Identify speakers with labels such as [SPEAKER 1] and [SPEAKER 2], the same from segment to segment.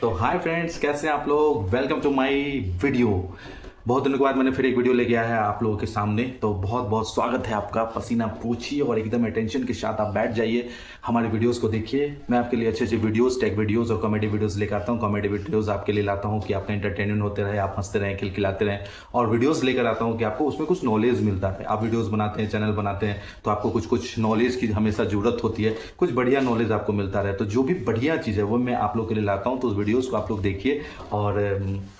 [SPEAKER 1] तो hi friends, कैसे हैं आप लोग। Welcome to my video. बहुत दिनों के बाद मैंने फिर एक वीडियो लेके आया है आप लोगों के सामने। तो बहुत बहुत स्वागत है आपका। पसीना पूछिए और एकदम अटेंशन के साथ आप बैठ जाइए, हमारे वीडियोस को देखिए। मैं आपके लिए अच्छे अच्छे वीडियोस, टेक वीडियोस और कॉमेडी वीडियोस लेकर आता हूँ। कॉमेडी वीडियोस आपके लिए लाता हूँ कि आपका एंटरटेनमेंट होते रहे, आप हंसते रहें, खिलखिलाते रहें। और वीडियोस लेकर आता हूँ कि आपको उसमें कुछ नॉलेज मिलता है। आप वीडियोस बनाते हैं, चैनल बनाते हैं, तो आपको कुछ कुछ नॉलेज की हमेशा जरूरत होती है। कुछ बढ़िया नॉलेज आपको मिलता रहे, तो जो भी बढ़िया चीज़ है वो मैं आप लोग के लिए लाता हूँ। तो उस वीडियोज़ को आप लोग देखिए और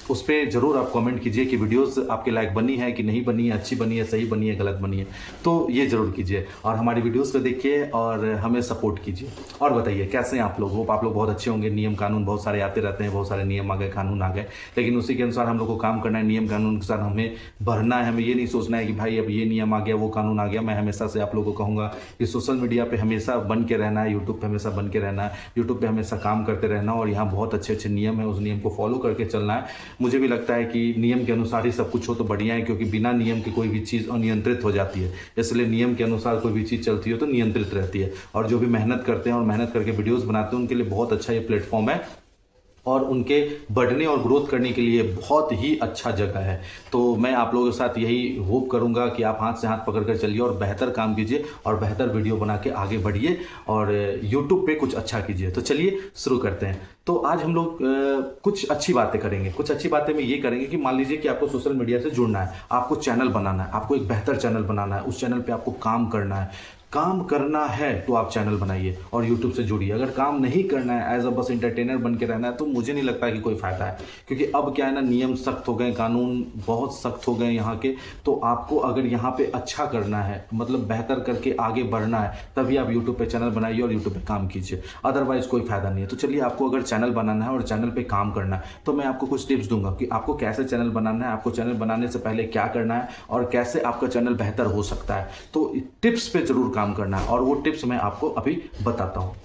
[SPEAKER 1] उस पर जरूर आप कमेंट कीजिए कि वीडियोस आपके लायक बनी है कि नहीं बनी है, अच्छी बनी है, सही बनी है, गलत बनी है। तो ये जरूर कीजिए और हमारी वीडियोस को देखिए और हमें सपोर्ट कीजिए। और बताइए कैसे हैं आप लोग। होप आप लोग बहुत अच्छे होंगे। नियम कानून बहुत सारे आते रहते हैं, बहुत सारे नियम आ गए, कानून आ गए, लेकिन उसी के अनुसार हम लोग को काम करना है। नियम कानून के साथ हमें बढ़ना है। हमें ये नहीं सोचना है कि भाई अब ये नियम आ गया, वो कानून आ गया। मैं हमेशा से आप लोगों को कहूँगा कि सोशल मीडिया पर हमेशा बन के रहना है, यूट्यूब पर हमेशा बन के रहना है, यूट्यूब पर हमेशा काम करते रहना। और यहाँ बहुत अच्छे अच्छे नियम है, उस नियम को फॉलो करके चलना है। मुझे भी लगता है कि नियम के अनुसार ही सब कुछ हो तो बढ़िया है, क्योंकि बिना नियम के कोई भी चीज़ अनियंत्रित हो जाती है। इसलिए नियम के अनुसार कोई भी चीज़ चलती हो तो नियंत्रित रहती है। और जो भी मेहनत करते हैं और मेहनत करके वीडियोस बनाते हैं उनके लिए बहुत अच्छा ये प्लेटफॉर्म है और उनके बढ़ने और ग्रोथ करने के लिए बहुत ही अच्छा जगह है। तो मैं आप लोगों के साथ यही होप करूंगा कि आप हाथ से हाथ पकड़ कर चलिए और बेहतर काम कीजिए और बेहतर वीडियो बना के आगे बढ़िए और यूट्यूब पे कुछ अच्छा कीजिए। तो चलिए शुरू करते हैं। तो आज हम लोग कुछ अच्छी बातें करेंगे। कुछ अच्छी बातें में ये करेंगे कि मान लीजिए कि आपको सोशल मीडिया से जुड़ना है, आपको चैनल बनाना है, आपको एक बेहतर चैनल बनाना है, उस चैनल पे आपको काम करना है। काम करना है तो आप चैनल बनाइए और यूट्यूब से जुड़िए। अगर काम नहीं करना है, एज अ बस इंटरटेनर बन के रहना है, तो मुझे नहीं लगता कि कोई फ़ायदा है। क्योंकि अब क्या है ना, नियम सख्त हो गए, कानून बहुत सख्त हो गए यहाँ के। तो आपको अगर यहाँ पे अच्छा करना है, मतलब बेहतर करके आगे बढ़ना है, तभी आप यूट्यूब पे चैनल बनाइए और यूट्यूब पे काम कीजिए। अदरवाइज कोई फ़ायदा नहीं है। तो चलिए, आपको अगर चैनल बनाना है और चैनल पे काम करना है तो मैं आपको कुछ टिप्स दूंगा कि आपको कैसे चैनल बनाना है, आपको चैनल बनाने से पहले क्या करना है और कैसे आपका चैनल बेहतर हो सकता है। तो टिप्स पे जरूर काम करना है और वो टिप्स मैं आपको अभी बताता हूँ।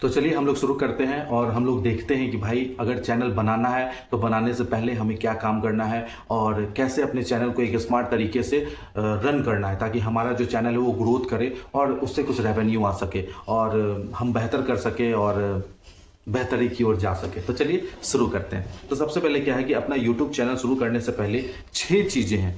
[SPEAKER 1] तो चलिए हम लोग शुरू करते हैं और हम लोग देखते हैं कि भाई अगर चैनल बनाना है तो बनाने से पहले हमें क्या काम करना है और कैसे अपने चैनल को एक स्मार्ट तरीके से रन करना है, ताकि हमारा जो चैनल है वो ग्रोथ करे और उससे कुछ रेवेन्यू आ सके और हम बेहतर कर सके और बेहतरी की ओर जा सके। तो चलिए शुरू करते हैं। तो सबसे पहले क्या है कि अपना यूट्यूब चैनल शुरू करने से पहले 6 चीज़ें हैं,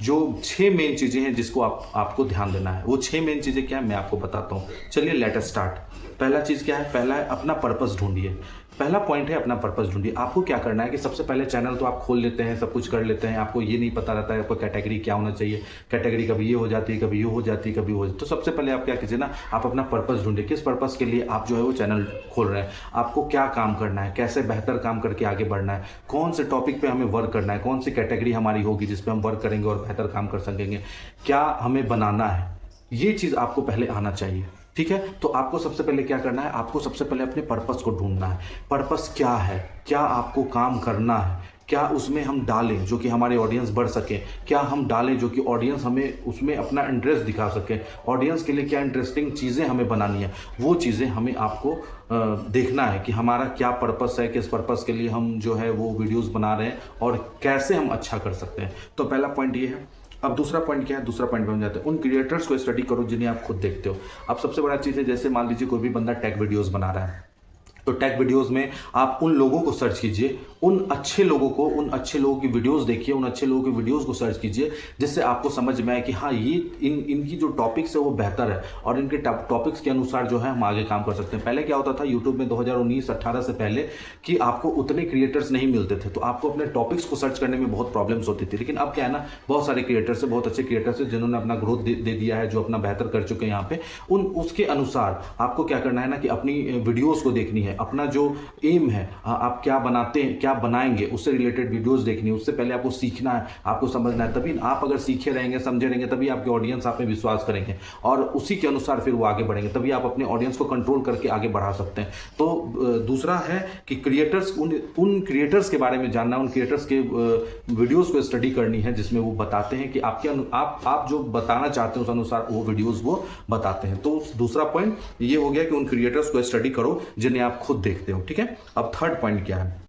[SPEAKER 1] जो 6 मेन चीज़ें हैं जिसको आपको ध्यान देना है। वो 6 मेन चीज़ें क्या है मैं आपको बताता हूँ। चलिए लेट अस स्टार्ट। पहला चीज़ क्या है? पहला है अपना पर्पस ढूंढिए। पहला पॉइंट है अपना पर्पस ढूंढिए। आपको क्या करना है कि सबसे पहले चैनल तो आप खोल लेते हैं, सब कुछ कर लेते हैं, आपको ये नहीं पता रहता है आपको कैटेगरी क्या होना चाहिए। कैटेगरी कभी ये हो जाती है, कभी ये हो जाती है, कभी हो जाती है। तो सबसे पहले आप क्या कीजिए ना, आप अपना पर्पस ढूंढिए। किस पर्पस के लिए आप जो है वो चैनल खोल रहे हैं, आपको क्या काम करना है, कैसे बेहतर काम करके आगे बढ़ना है, कौन से टॉपिक पे हमें वर्क करना है, कौन सी कैटेगरी हमारी होगी जिस पे हम वर्क करेंगे और बेहतर काम कर सकेंगे, क्या हमें बनाना है। ये चीज़ आपको पहले आना चाहिए। ठीक है, तो आपको सबसे पहले क्या करना है, आपको सबसे पहले अपने पर्पस को ढूंढना है। पर्पस क्या है, क्या आपको काम करना है, क्या उसमें हम डालें जो कि हमारे ऑडियंस बढ़ सके, क्या हम डालें जो कि ऑडियंस हमें उसमें अपना इंटरेस्ट दिखा सके, ऑडियंस के लिए क्या इंटरेस्टिंग चीज़ें हमें बनानी है। वो चीज़ें हमें आपको देखना है कि हमारा क्या पर्पस है, किस पर्पस के लिए हम जो है वो वीडियोस बना रहे हैं और कैसे हम अच्छा कर सकते हैं। तो पहला पॉइंट ये है। अब दूसरा पॉइंट क्या है? दूसरा पॉइंट बन जाता है उन क्रिएटर्स को स्टडी करो जिन्हें आप खुद देखते हो। अब सबसे बड़ा चीज़ है, जैसे मान लीजिए कोई भी बंदा टेक वीडियोस बना रहा है, तो टेक वीडियोस में आप उन लोगों को सर्च कीजिए, उन अच्छे लोगों की वीडियोस देखिए, उन अच्छे लोगों की वीडियोस को सर्च कीजिए, जिससे आपको समझ में आए कि हाँ ये इनकी जो टॉपिक्स है वो बेहतर है और इनके टॉपिक्स के अनुसार जो है हम आगे काम कर सकते हैं। पहले क्या होता था यूट्यूब में 2019-18 से पहले कि आपको उतने क्रिएटर्स नहीं मिलते थे, तो आपको अपने टॉपिक्स को सर्च करने में बहुत प्रॉब्लम्स होती थी। लेकिन अब क्या है ना, बहुत सारे क्रिएटर्स है, बहुत अच्छे क्रिएटर्स है जिन्होंने अपना ग्रोथ दे दिया है, जो अपना बेहतर कर चुके हैं यहाँ पे। उसके अनुसार आपको क्या करना है ना कि अपनी वीडियोज़ को देखनी है। अपना जो एम है, आप क्या बनाते हैं, क्या बनाएंगे, उससे रिलेटेड वीडियोस देखनी है। उससे पहले आपको सीखना है, आपको समझना है। तभी आप अगर सीखे रहेंगे, समझे रहेंगे, तभी आपके ऑडियंस आप में विश्वास करेंगे और उसी के अनुसार फिर वो आगे बढ़ेंगे। तभी आप अपने ऑडियंस को कंट्रोल करके आगे बढ़ा सकते हैं। तो दूसरा है कि क्रिएटर्स, उन क्रिएटर्स के बारे में जानना, उन क्रिएटर्स के वीडियोस को स्टडी करनी है जिसमें वो बताते हैं कि आप जो बताना चाहते हैं उस अनुसार वो वीडियोस वो बताते हैं। तो दूसरा पॉइंट ये हो गया कि उन क्रिएटर्स को स्टडी करो जिन्हें आप खुद देखते हो। ठीक है, अब थर्ड पॉइंट क्या है?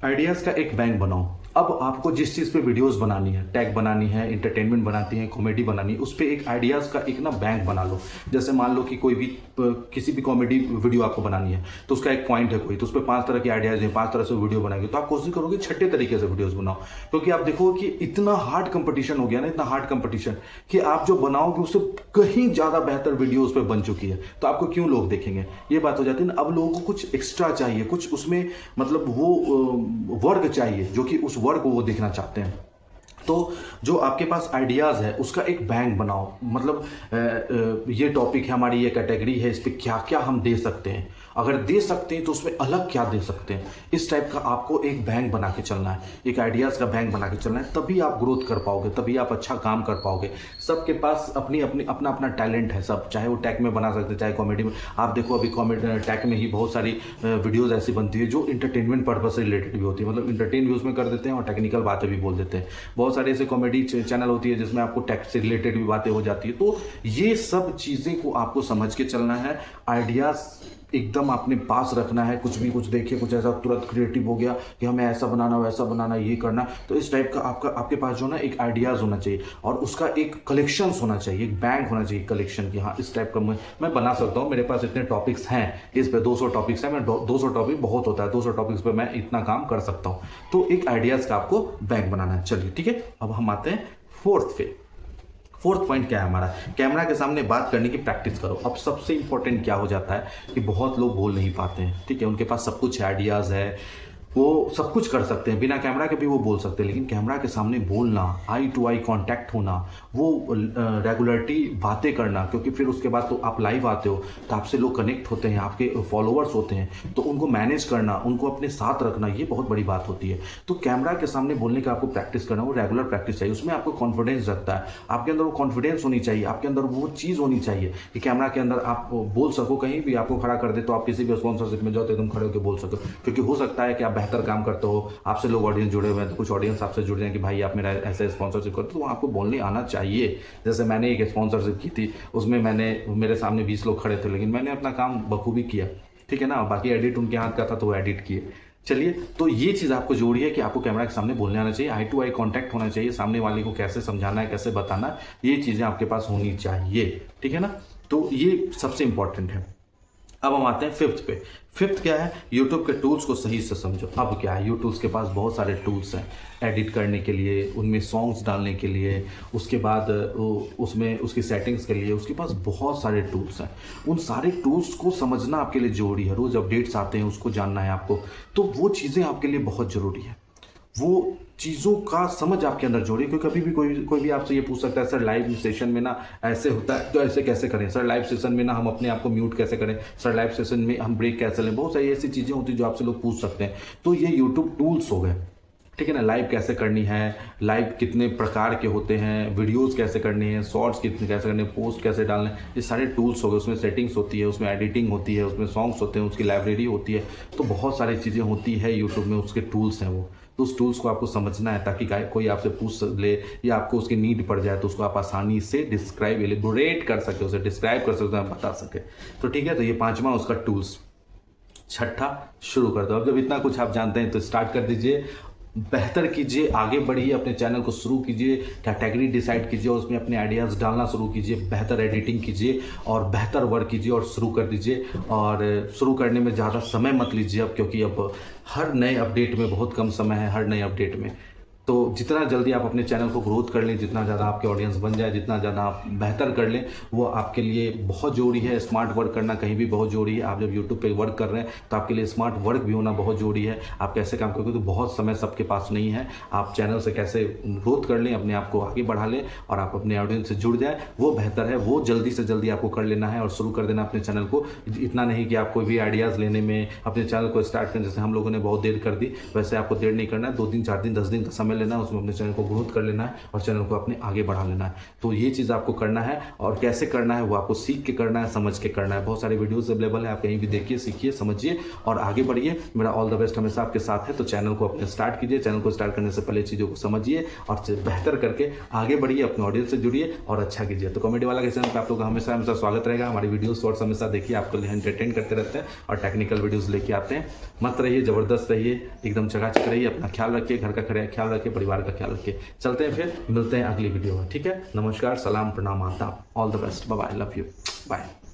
[SPEAKER 1] आइडियाज का एक बैंक बनाओ। अब आपको जिस चीज़ पे वीडियोस बनानी है, टैग बनानी है, इंटरटेनमेंट बनाती है, कॉमेडी बनानी है, उस पर एक आइडियाज़ का एक ना बैंक बना लो। जैसे मान लो कि कोई भी किसी भी कॉमेडी वीडियो आपको बनानी है तो उसका एक पॉइंट है कोई, तो उस पर 5 तरह के आइडियाज़ हैं, 5 तरह से वीडियो बनाएंगे, तो आप कोशिश करोगे छठे तरीके से वीडियोज़ बनाओ। क्योंकि आप देखो कि इतना हार्ड कंपटीशन हो गया ना, इतना हार्ड कंपटीशन कि आप जो बनाओगे उससे कहीं ज़्यादा बेहतर वीडियो उस पर बन चुकी है, तो आपको क्यों लोग देखेंगे, ये बात हो जाती है ना। अब लोगों को कुछ एक्स्ट्रा चाहिए, कुछ उसमें मतलब वो वर्क चाहिए जो कि उस वर्क को वो देखना चाहते हैं। तो जो आपके पास आइडियाज़ है उसका एक बैंक बनाओ, मतलब ये टॉपिक है, हमारी ये कैटेगरी है, इस पर क्या क्या हम दे सकते हैं, अगर दे सकते हैं तो उसमें अलग क्या दे सकते हैं, इस टाइप का आपको एक बैंक बना के चलना है, एक आइडियाज़ का बैंक बना के चलना है, तभी आप ग्रोथ कर पाओगे, तभी आप अच्छा काम कर पाओगे। सबके पास अपनी अपनी अपना अपना टैलेंट है सब, चाहे वो टैग में बना सकते हैं, चाहे कॉमेडी में। आप देखो अभी कॉमेडी टैग में ही बहुत सारी वीडियोज़ ऐसी बनती है जो इंटरटेनमेंट पर्पज से रिलेटेड भी होती है, मतलब इंटरटेन भी उसमें कर देते हैं और टेक्निकल बातें भी बोल देते हैं। बहुत सारे ऐसे कॉमेडी चैनल होती है जिसमें आपको टैग से रिलेटेड भी बातें हो जाती है। तो ये सब चीज़ें को आपको समझ के चलना है, आइडियाज़ एकदम अपने पास रखना है। कुछ भी कुछ देखिए, कुछ ऐसा तुरंत क्रिएटिव हो गया कि हमें ऐसा बनाना, वैसा बनाना, ये करना, तो इस टाइप का आपके पास जो ना एक आइडियाज़ होना चाहिए और उसका एक कलेक्शंस होना चाहिए, एक बैंक होना चाहिए कलेक्शन की। हाँ, इस टाइप का मैं बना सकता हूँ, मेरे पास इतने टॉपिक्स हैं, इस पे 200 टॉपिक्स हैं, मैं 200 टॉपिक बहुत होता है, 200 टॉपिक्स पे मैं इतना काम कर सकता हूँ। तो एक आइडियाज़ का आपको बैंक बनाना है। चलिए ठीक है, अब हम आते हैं फोर्थ पॉइंट क्या है हमारा, कैमरा के सामने बात करने की प्रैक्टिस करो। अब सबसे इंपॉर्टेंट क्या हो जाता है कि बहुत लोग बोल नहीं पाते हैं, ठीक है, उनके पास सब कुछ आइडियाज़ है, वो सब कुछ कर सकते हैं, बिना कैमरा के भी वो बोल सकते हैं, लेकिन कैमरा के सामने बोलना, आई टू आई कांटेक्ट होना, वो रेगुलरिटी बातें करना, क्योंकि फिर उसके बाद तो आप लाइव आते हो तो आपसे लोग कनेक्ट होते हैं, आपके फॉलोअर्स होते हैं, तो उनको मैनेज करना, उनको अपने साथ रखना, ये बहुत बड़ी बात होती है। तो कैमरा के सामने बोलने का आपको प्रैक्टिस करना, वो रेगुलर प्रैक्टिस चाहिए, उसमें आपको कॉन्फिडेंस रखता है, आपके अंदर वो कॉन्फिडेंस होनी चाहिए, आपके अंदर वो चीज़ होनी चाहिए कि कैमरा के अंदर आप बोल सको, कहीं भी आपको खड़ा कर दे तो आप किसी भी स्पॉन्सरशिप में जाओ तो एकदम खड़े होकर बोल सको, क्योंकि हो सकता है कि आप बेहतर काम करते हो, आपसे लोग ऑडियंस जुड़े हुए हैं, तो कुछ ऑडियंस आपसे जुड़ जाए कि भाई आप मेरा ऐसे स्पॉन्सरशिप करते, तो आपको बोलने आना चाहिए। जैसे मैंने एक स्पॉन्सरशिप की थी, उसमें मेरे सामने 20 लोग खड़े थे, लेकिन मैंने अपना काम बखूबी किया, ठीक है ना, बाकी एडिट उनके हाथ का था तो वो एडिट किए। चलिए, तो ये चीज़ आपको जोड़ी है कि आपको कैमरा के सामने बोलने आना चाहिए, आई टू आई कांटेक्ट होना चाहिए, सामने वाले को कैसे समझाना है, कैसे बताना है, ये चीज़ें आपके पास होनी चाहिए, ठीक है ना। तो ये सबसे इंपॉर्टेंट है। अब हम आते हैं फिफ्थ क्या है, यूट्यूब के टूल्स को सही से समझो। अब क्या है, यूट्यूब के पास बहुत सारे टूल्स हैं एडिट करने के लिए, उनमें सॉन्ग्स डालने के लिए, उसके बाद उसमें उसकी सेटिंग्स के लिए, उसके पास बहुत सारे टूल्स हैं। उन सारे टूल्स को समझना आपके लिए ज़रूरी है, रोज़ अपडेट्स आते हैं उसको जानना है आपको, तो वो चीज़ें आपके लिए बहुत ज़रूरी है। वो चीज़ों का समझ आपके अंदर जोड़िए, क्योंकि कभी भी कोई भी आपसे ये पूछ सकता है, सर लाइव सेशन में ना ऐसे होता है तो ऐसे कैसे करें, सर लाइव सेशन में ना हम अपने आप को म्यूट कैसे करें, सर लाइव सेशन में हम ब्रेक कैसे लें, बहुत सारी ऐसी चीज़ें होती हैं जो आपसे लोग पूछ सकते हैं। तो ये यूट्यूब टूल्स हो गए, ठीक है ना। लाइव कैसे करनी है, लाइव कितने प्रकार के होते हैं, वीडियोस कैसे करने हैं, शॉर्ट्स कितने कैसे करने हैं, पोस्ट कैसे डालने, ये सारे टूल्स हो गए। उसमें सेटिंग्स होती है, उसमें एडिटिंग होती है, उसमें सॉन्ग्स होते हैं, उसकी लाइब्रेरी होती है, तो बहुत सारी चीज़ें होती है यूट्यूब में, उसके टूल्स हैं वो। तो उस टूल्स को आपको समझना है, ताकि कोई आपसे पूछ ले या आपको उसकी नीड पड़ जाए तो उसको आप आसानी से एलिबोरेट कर सके, उसे डिस्क्राइब कर सकते हैं, बता सके। तो ठीक है, तो ये 5वां उसका टूल्स। छठा, शुरू कर दो। अब जब इतना कुछ आप जानते हैं तो स्टार्ट कर दीजिए, बेहतर कीजिए, आगे बढ़िए, अपने चैनल को शुरू कीजिए, कैटेगरी डिसाइड कीजिए और उसमें अपने आइडियाज़ डालना शुरू कीजिए, बेहतर एडिटिंग कीजिए और बेहतर वर्क कीजिए और शुरू कर दीजिए। और शुरू करने में ज़्यादा समय मत लीजिए अब, क्योंकि अब हर नए अपडेट में बहुत कम समय है, हर नए अपडेट में। तो जितना जल्दी आप अपने चैनल को ग्रोथ कर लें, जितना ज़्यादा आपके ऑडियंस बन जाए, जितना ज़्यादा आप बेहतर कर लें, वो आपके लिए बहुत ज़रूरी है। स्मार्ट वर्क करना कहीं भी बहुत ज़रूरी है। आप जब यूट्यूब पे वर्क कर रहे हैं तो आपके लिए स्मार्ट वर्क भी होना बहुत ज़रूरी है। आप कैसे काम करोगे, तो बहुत समय सबके पास नहीं है। आप चैनल से कैसे ग्रोथ कर लें, अपने आप को आगे बढ़ा लें और आप अपने ऑडियंस से जुड़ जाए, वो बेहतर है। वो जल्दी से जल्दी आपको कर लेना है और शुरू कर देना अपने चैनल को। इतना नहीं कि आप कोई भी आइडियाज़ लेने में अपने चैनल को स्टार्ट करें, जैसे हम लोगों ने बहुत देर कर दी, वैसे आपको देर नहीं करना है। 2 दिन 4 दिन 10 दिन का समय लेना है, उसमें अपने चैनल को ग्रोथ कर लेना है और चैनल को अपने आगे बढ़ा लेना है। तो ये चीज़ आपको करना है और कैसे करना है वो आपको सीख के करना है, समझ के करना है। बहुत सारे वीडियोस अवेलेबल है, आप कहीं भी देखिए, सीखिए, समझिए और आगे बढ़िए। मेरा ऑल द बेस्ट हमेशा आपके साथ है। तो चैनल को अपने स्टार्ट कीजिए, चैनल को स्टार्ट करने से पहले चीज़ों को समझिए और बेहतर करके आगे बढ़िए, अपने ऑडियंस से जुड़िए और अच्छा कीजिए। तो कॉमेडी वाला के चैनल पर आप लोग हमेशा हमेशा स्वागत रहेगा। हमारी वीडियो शॉर्ट्स हमेशा देखिए, आपको एंटरटेन करते रहते हैं और टेक्निकल वीडियोस लेके आते हैं। मस्त रहिए, जबरदस्त रहिए, एकदम चकाचक रहिए, अपना ख्याल रखिए, घर का ख्याल रखिए, परिवार का ख्याल रखिए। चलते हैं, फिर मिलते हैं अगली वीडियो में। ठीक है, नमस्कार, सलाम, प्रणाम, आदाब, all the best, bye bye, love you, bye.